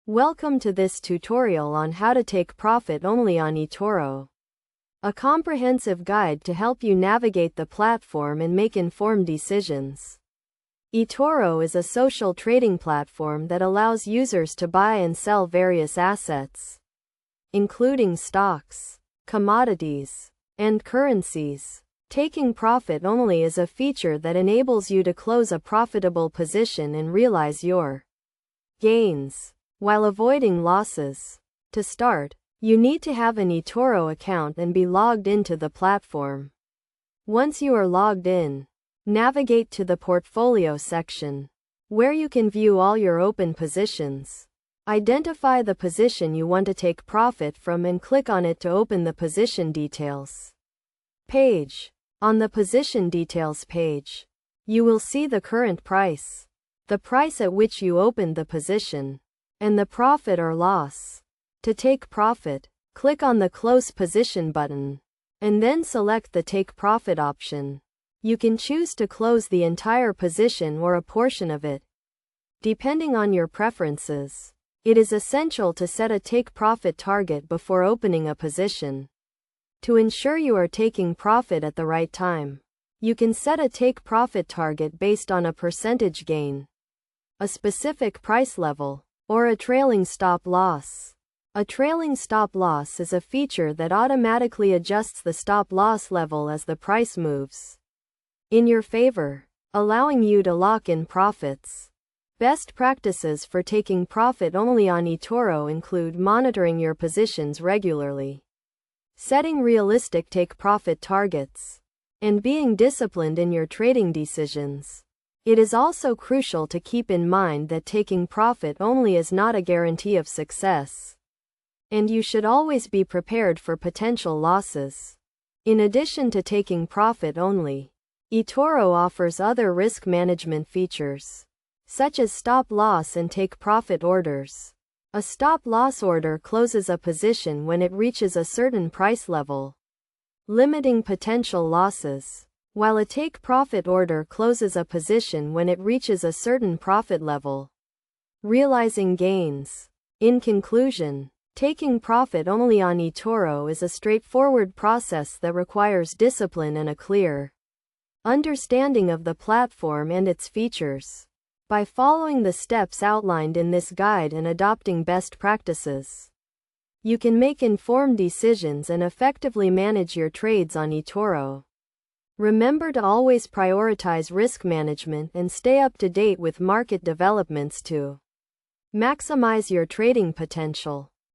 Welcome to this tutorial on how to take profit only on Etoro. A comprehensive guide to help you navigate the platform and make informed decisions. Etoro is a social trading platform that allows users to buy and sell various assets, including stocks, commodities, and currencies. Taking profit only is a feature that enables you to close a profitable position and realize your gains while avoiding losses. To start, you need to have an Etoro account and be logged into the platform. Once you are logged in, navigate to the Portfolio section, where you can view all your open positions. Identify the position you want to take profit from and click on it to open the position details page. On the position details page, you will see the current price, the price at which you opened the position, and the profit or loss. To take profit, click on the Close Position button, and then select the Take Profit option. You can choose to close the entire position or a portion of it, depending on your preferences. It is essential to set a take profit target before opening a position, to ensure you are taking profit at the right time. You can set a take profit target based on a percentage gain, a specific price level, or a trailing stop loss. A trailing stop loss is a feature that automatically adjusts the stop loss level as the price moves in your favor, allowing you to lock in profits. Best practices for taking profit only on Etoro include monitoring your positions regularly, setting realistic take profit targets, and being disciplined in your trading decisions. It is also crucial to keep in mind that taking profit only is not a guarantee of success, and you should always be prepared for potential losses. In addition to taking profit only, Etoro offers other risk management features, such as stop loss and take profit orders. A stop loss order closes a position when it reaches a certain price level, limiting potential losses, while a take profit order closes a position when it reaches a certain profit level, realizing gains. In conclusion, taking profit only on Etoro is a straightforward process that requires discipline and a clear understanding of the platform and its features. By following the steps outlined in this guide and adopting best practices, you can make informed decisions and effectively manage your trades on Etoro. Remember to always prioritize risk management and stay up to date with market developments to maximize your trading potential.